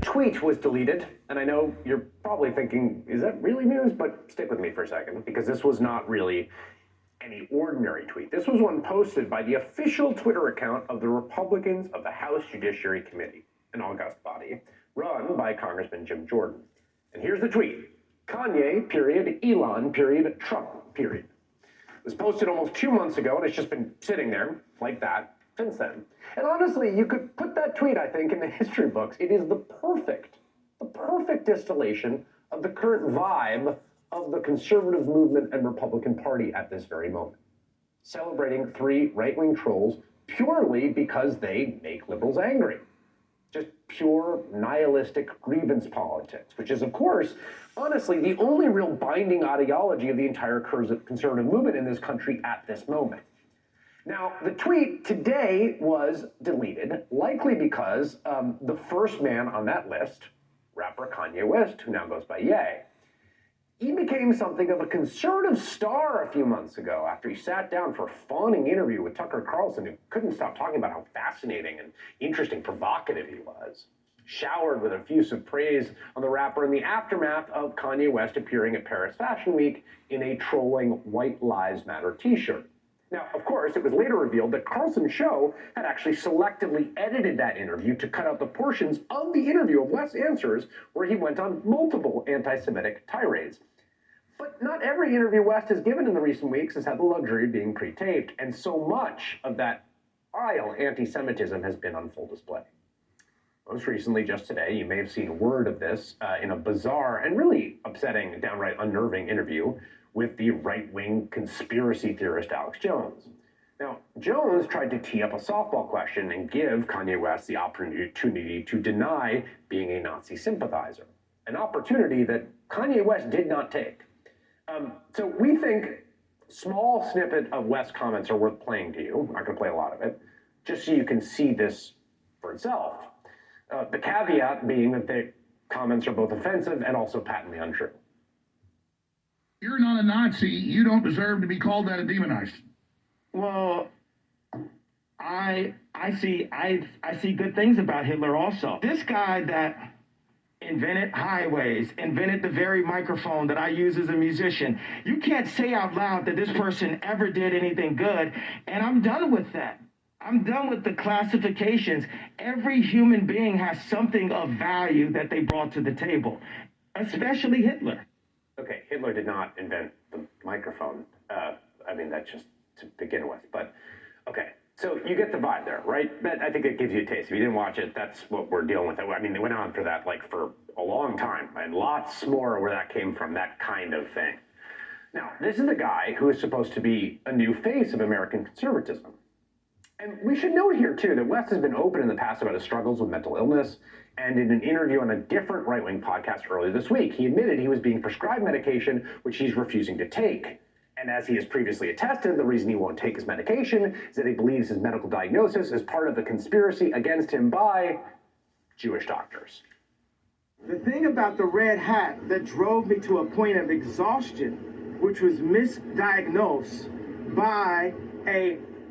Tweet was deleted, and I know you're probably thinking, is that really news? But stick with me for a second, because this was not really any ordinary tweet. This was one posted by the official Twitter account of the Republicans of the House Judiciary Committee, an august body, run by Congressman Jim Jordan. And here's the tweet. Kanye, period, Elon, period, Trump, period. It was posted almost 2 months ago, and it's just been sitting there like that since then. And honestly, you could put that tweet, I think, in the history books. It is the perfect distillation of the current vibe of the conservative movement and Republican Party at this very moment. Celebrating 3 right-wing trolls purely because they make liberals angry. Just pure nihilistic grievance politics, which is, of course, honestly, the only real binding ideology of the entire conservative movement in this country at this moment. Now, the tweet today was deleted, likely because the first man on that list, rapper Kanye West, who now goes by Ye, he became something of a conservative star a few months ago after he sat down for a fawning interview with Tucker Carlson, who couldn't stop talking about how fascinating and interesting, provocative he was. Showered with effusive praise on the rapper in the aftermath of Kanye West appearing at Paris Fashion Week in a trolling White Lives Matter t-shirt. Now, of course, it was later revealed that Carlson's show had actually selectively edited that interview to cut out the portions of the interview of West's answers where he went on multiple anti-Semitic tirades. But not every interview West has given in the recent weeks has had the luxury of being pre-taped, and so much of that vile anti-Semitism has been on full display. Most recently, just today, you may have seen word of this in a bizarre and really upsetting, downright unnerving interview with the right-wing conspiracy theorist Alex Jones. Now, Jones tried to tee up a softball question and give Kanye West the opportunity to deny being a Nazi sympathizer, an opportunity that Kanye West did not take. So we think small snippet of West's comments are worth playing to you. I'm not going to play a lot of it, just so you can see this for itself. The caveat being that the comments are both offensive and also patently untrue. You're not a Nazi. You don't deserve to be called that and demonized. Well, I see good things about Hitler also. This guy that invented highways, invented the very microphone that I use as a musician. You can't say out loud that this person ever did anything good, and I'm done with that. I'm done with the classifications. Every human being has something of value that they brought to the table, especially Hitler. Okay, Hitler did not invent the microphone. That's just to begin with. But, okay, so you get the vibe there, right? I think it gives you a taste. If you didn't watch it, that's what we're dealing with. I mean, they went on for that, for a long time, and lots more where that came from, that kind of thing. Now, this is the guy who is supposed to be a new face of American conservatism. And we should note here, too, that West has been open in the past about his struggles with mental illness, and in an interview on a different right-wing podcast earlier this week, he admitted he was being prescribed medication which he's refusing to take. And as he has previously attested, the reason he won't take his medication is that he believes his medical diagnosis is part of the conspiracy against him by Jewish doctors. The thing about the red hat that drove me to a point of exhaustion, which was misdiagnosed by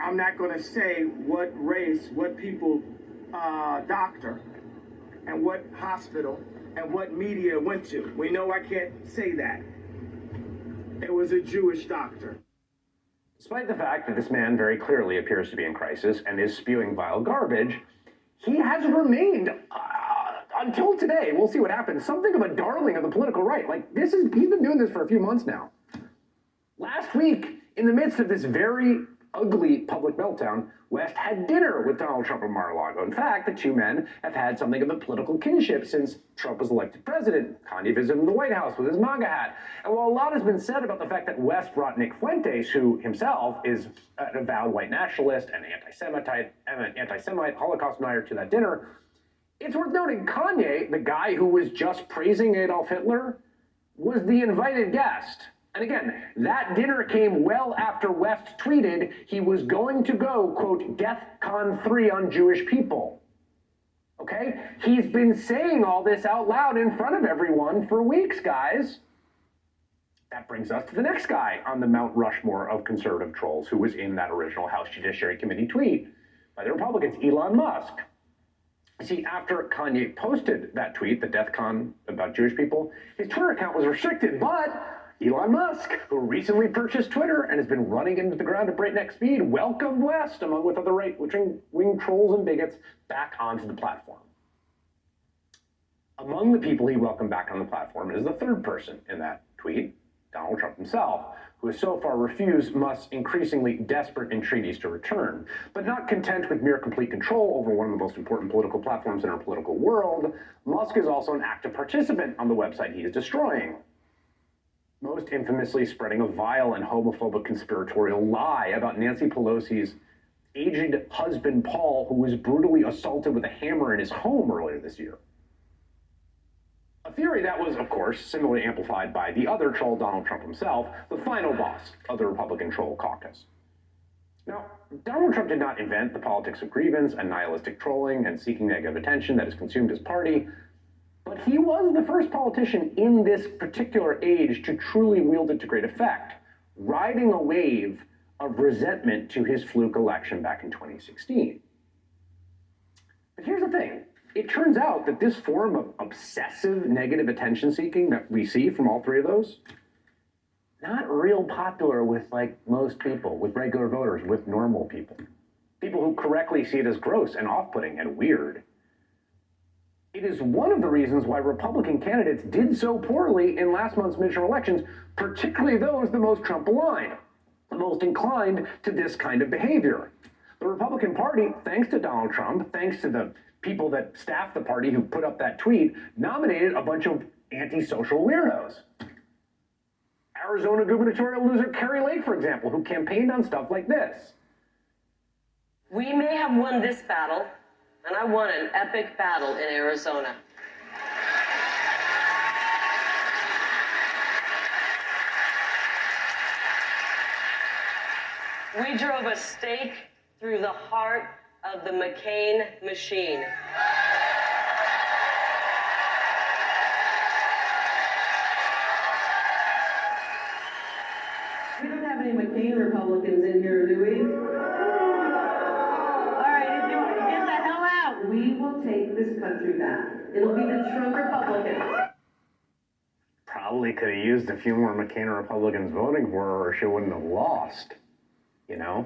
I'm not going to say what race, what people, doctor, and what hospital, and what media went to. We know I can't say that. It was a Jewish doctor. Despite the fact that this man very clearly appears to be in crisis and is spewing vile garbage, he has remained, until today, we'll see what happens, something of a darling of the political right. He's been doing this for a few months now. Last week, in the midst of this very ugly public meltdown, West had dinner with Donald Trump in Mar-a-Lago. In fact, the two men have had something of a political kinship since Trump was elected president. Kanye visited him in the White House with his MAGA hat. And while a lot has been said about the fact that West brought Nick Fuentes, who himself is an avowed white nationalist and anti-Semite, Holocaust denier, to that dinner, it's worth noting Kanye, the guy who was just praising Adolf Hitler, was the invited guest. And again, that dinner came well after West tweeted he was going to go, quote, DEFCON 3 on Jewish people. Okay? He's been saying all this out loud in front of everyone for weeks, guys. That brings us to the next guy on the Mount Rushmore of conservative trolls who was in that original House Judiciary Committee tweet by the Republicans, Elon Musk. See, after Kanye posted that tweet, the death con about Jewish people, his Twitter account was restricted, but Elon Musk, who recently purchased Twitter and has been running into the ground at breakneck speed, welcomed West, along with other right-wing trolls and bigots, back onto the platform. Among the people he welcomed back on the platform is the third person in that tweet, Donald Trump himself, who has so far refused Musk's increasingly desperate entreaties to return. But not content with mere complete control over one of the most important political platforms in our political world, Musk is also an active participant on the website he is destroying, most infamously spreading a vile and homophobic conspiratorial lie about Nancy Pelosi's aged husband, Paul, who was brutally assaulted with a hammer in his home earlier this year. A theory that was, of course, similarly amplified by the other troll, Donald Trump himself, the final boss of the Republican troll caucus. Now, Donald Trump did not invent the politics of grievance and nihilistic trolling and seeking negative attention that has consumed his party, but he was the first politician in this particular age to truly wield it to great effect, riding a wave of resentment to his fluke election back in 2016. But here's the thing. It turns out that this form of obsessive negative attention seeking that we see from all three of those, not real popular with like most people, with regular voters, with normal people. People who correctly see it as gross and off-putting and weird. It is one of the reasons why Republican candidates did so poorly in last month's midterm elections, particularly those the most Trump-aligned, the most inclined to this kind of behavior. The Republican Party, thanks to Donald Trump, thanks to the people that staffed the party who put up that tweet, nominated a bunch of antisocial weirdos. Arizona gubernatorial loser Kari Lake, for example, who campaigned on stuff like this. We may have won this battle, and I won an epic battle in Arizona. We drove a stake through the heart of the McCain machine. We don't have any McCain Republicans in here, do we? All right, if you want to get the hell out, we will take this country back. It'll be the Trump Republicans. Probably could have used a few more McCain Republicans voting for her or she wouldn't have lost, you know?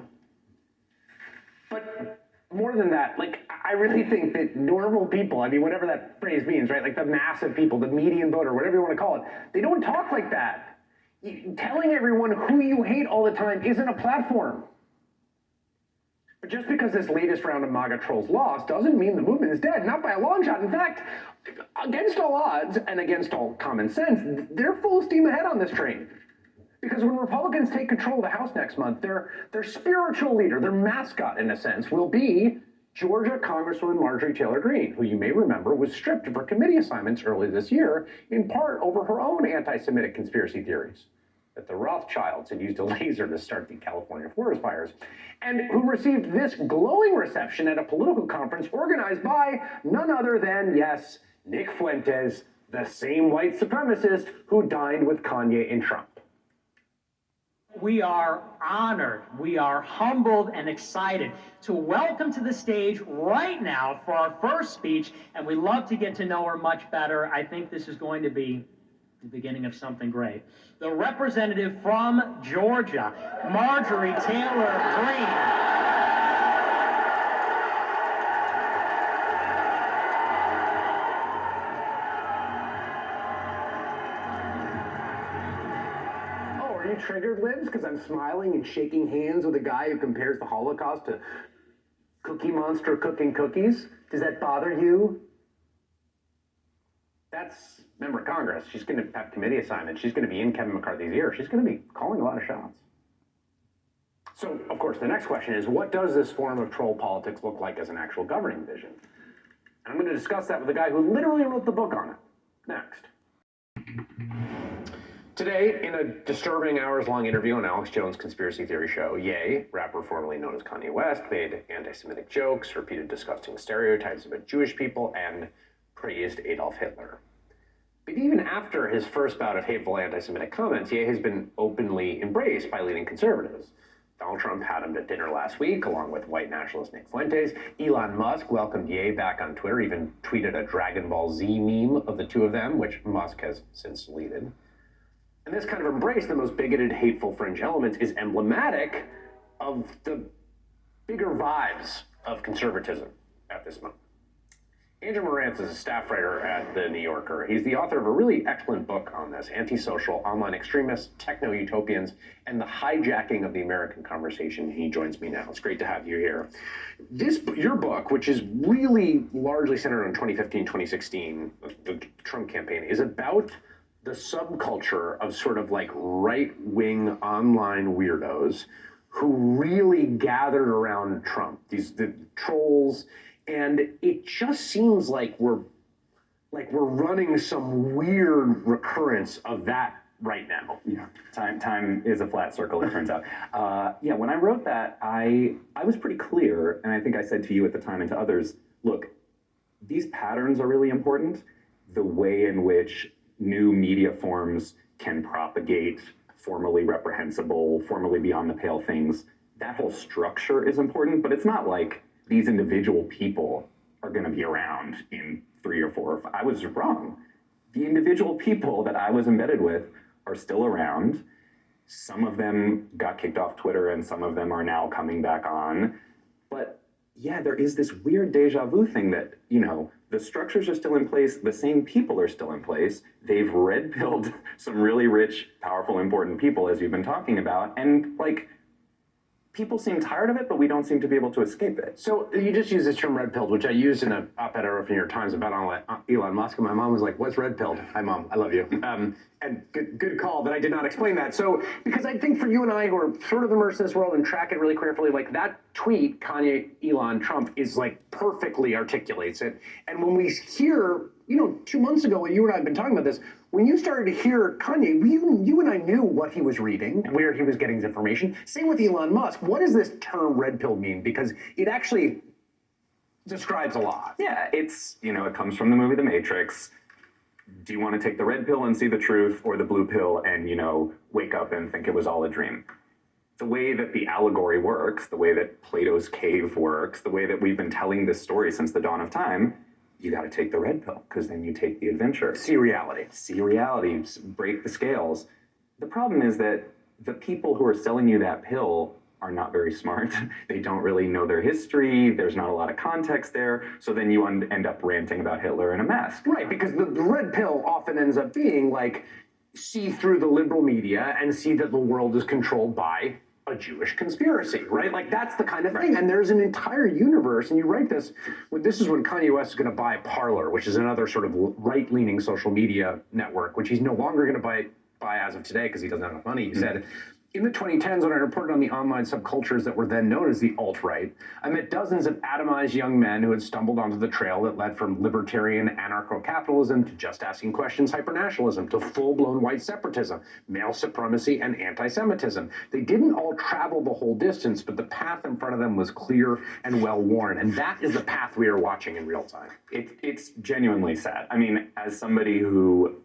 But more than that, like, I really think that normal people, I mean, whatever that phrase means, right? Like the massive people, the median voter, whatever you want to call it, they don't talk like that. Telling everyone who you hate all the time isn't a platform. But just because this latest round of MAGA trolls lost doesn't mean the movement is dead, not by a long shot. In fact, against all odds and against all common sense, they're full steam ahead on this train. Because when Republicans take control of the House next month, their spiritual leader, their mascot in a sense, will be Georgia Congresswoman Marjorie Taylor Greene, who you may remember was stripped of her committee assignments early this year, in part over her own anti-Semitic conspiracy theories, that the Rothschilds had used a laser to start the California forest fires, and who received this glowing reception at a political conference organized by none other than, yes, Nick Fuentes, the same white supremacist who dined with Kanye and Trump. We are honored, we are humbled and excited to welcome to the stage right now for our first speech, and we love to get to know her much better. I think this is going to be the beginning of something great. The representative from Georgia, Marjorie Taylor Greene. Triggered, Libs, because I'm smiling and shaking hands with a guy who compares the Holocaust to Cookie Monster cooking cookies? Does that bother you? That's member of Congress. She's going to have committee assignments. She's going to be in Kevin McCarthy's ear. She's going to be calling a lot of shots. So, of course, the next question is, what does this form of troll politics look like as an actual governing vision? And I'm going to discuss that with the guy who literally wrote the book on it. Next. Today, in a disturbing hours-long interview on Alex Jones' conspiracy theory show, Ye, rapper formerly known as Kanye West, made anti-Semitic jokes, repeated disgusting stereotypes about Jewish people, and praised Adolf Hitler. But even after his first bout of hateful anti-Semitic comments, Ye has been openly embraced by leading conservatives. Donald Trump had him at dinner last week, along with white nationalist Nick Fuentes. Elon Musk welcomed Ye back on Twitter, even tweeted a Dragon Ball Z meme of the two of them, which Musk has since deleted. And this kind of embrace of the most bigoted, hateful fringe elements is emblematic of the bigger vibes of conservatism at this moment. Andrew Morantz is a staff writer at The New Yorker. He's the author of a really excellent book on this, Antisocial, Online Extremists, Techno-Utopians, and the Hijacking of the American Conversation. He joins me now. It's great to have you here. Your book, which is really largely centered on 2015-2016, the Trump campaign, is about the subculture of sort of like right-wing online weirdos who really gathered around Trump, the trolls, and it just seems like we're running some weird recurrence of that right now. Yeah, time is a flat circle, it turns out. Yeah, when I wrote that, I was pretty clear, and I think I said to you at the time and to others, look, these patterns are really important. The way in which new media forms can propagate formally reprehensible, formally beyond the pale things, that whole structure is important, but it's not like these individual people are going to be around in 3 or 4 or 5. I was wrong. The individual people that I was embedded with are still around. Some of them got kicked off Twitter and some of them are now coming back on. But yeah, there is this weird deja vu thing that, you know, the structures are still in place, the same people are still in place. They've red-pilled some really rich, powerful, important people, as you've been talking about, and like, people seem tired of it, but we don't seem to be able to escape it. So you just used this term red-pilled, which I used in an op-ed I wrote for New York Times about Elon Musk, and my mom was like, what's red-pilled? Hi, Mom, I love you. And good call that I did not explain that. So, because I think for you and I who are sort of immersed in this world and track it really carefully, like that tweet, Kanye, Elon, Trump, is like perfectly articulates it. And when we hear, 2 months ago when you and I have been talking about this, when you started to hear Kanye, you and I knew what he was reading, where he was getting his information. Same with Elon Musk. What does this term red pill mean? Because it actually describes a lot. Yeah, it's, it comes from the movie The Matrix. Do you want to take the red pill and see the truth, or the blue pill and, wake up and think it was all a dream? The way that the allegory works, the way that Plato's cave works, the way that we've been telling this story since the dawn of time, you got to take the red pill, because then you take the adventure. See reality. See reality, break the scales. The problem is that the people who are selling you that pill are not very smart. They don't really know their history. There's not a lot of context there. So then you end up ranting about Hitler in a mask. Right, because the red pill often ends up being like, see through the liberal media and see that the world is controlled by a Jewish conspiracy, right? Like that's the kind of thing. Right. And there's an entire universe, and you write this, this is when Kanye West is going to buy Parler, which is another sort of right-leaning social media network, which he's no longer going to buy as of today because he doesn't have enough money. He said, in the 2010s, when I reported on the online subcultures that were then known as the alt-right, I met dozens of atomized young men who had stumbled onto the trail that led from libertarian anarcho-capitalism to just asking questions hypernationalism to full-blown white separatism, male supremacy, and anti-Semitism. They didn't all travel the whole distance, but the path in front of them was clear and well-worn, and that is the path we are watching in real time. It's genuinely sad. I mean, as somebody who,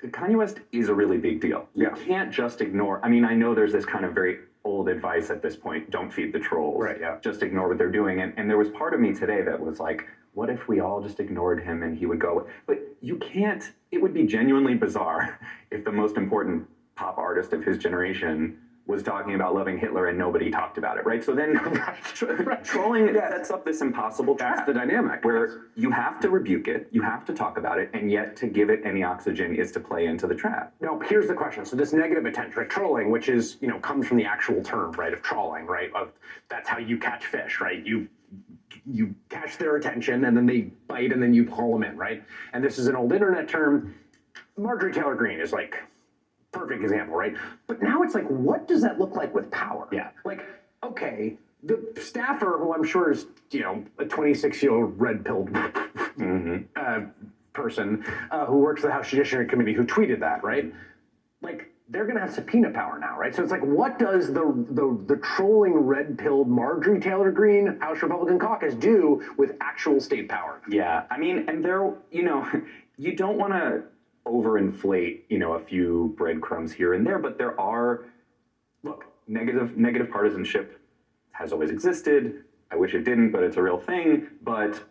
Kanye West is a really big deal. You can't just ignore. I mean, I know there's this kind of very old advice at this point, don't feed the trolls. Right, yeah. Just ignore what they're doing. And there was part of me today that was like, what if we all just ignored him and he would go? But you can't. It would be genuinely bizarre if the most important pop artist of his generation was talking about loving Hitler and nobody talked about it, right? So then trolling sets up this impossible trap. That's the dynamic. Where you have to rebuke it, you have to talk about it, and yet to give it any oxygen is to play into the trap. Now, here's the question. So this negative attention, right? Trolling, which is, comes from the actual term, right, of trawling, right? That's how you catch fish, right? You catch their attention, and then they bite, and then you haul them in, right? And this is an old internet term. Marjorie Taylor Greene is like, perfect example, right? But now it's like, what does that look like with power? Yeah. Like, okay, the staffer, who I'm sure is, a 26-year-old red-pilled person who works for the House Judiciary Committee who tweeted that, right? Like, they're going to have subpoena power now, right? So it's like, what does the trolling red-pilled Marjorie Taylor Greene House Republican caucus do with actual state power? Yeah, I mean, and there, you don't want to overinflate, a few breadcrumbs here and there, but there are, look, negative partisanship has always existed. I wish it didn't, but it's a real thing. But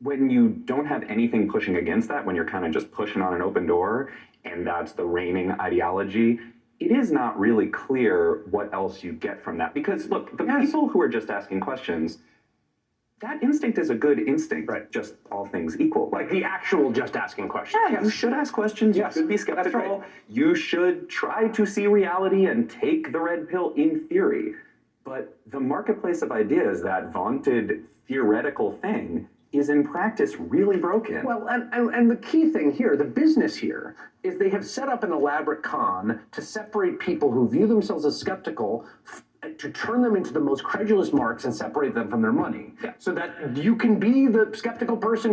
when you don't have anything pushing against that, when you're kind of just pushing on an open door, and that's the reigning ideology, it is not really clear what else you get from that. Because look, the people who are just asking questions, that instinct is a good instinct, right? Just all things equal. Like the actual just asking questions. Yeah, you should ask questions. Yes, you should be skeptical. that's right. You should try to see reality and take the red pill in theory. But the marketplace of ideas, that vaunted theoretical thing, is in practice really broken. Well, and the key thing here, the business here, is they have set up an elaborate con to separate people who view themselves as skeptical, to turn them into the most credulous marks and separate them from their money. So that you can be the skeptical person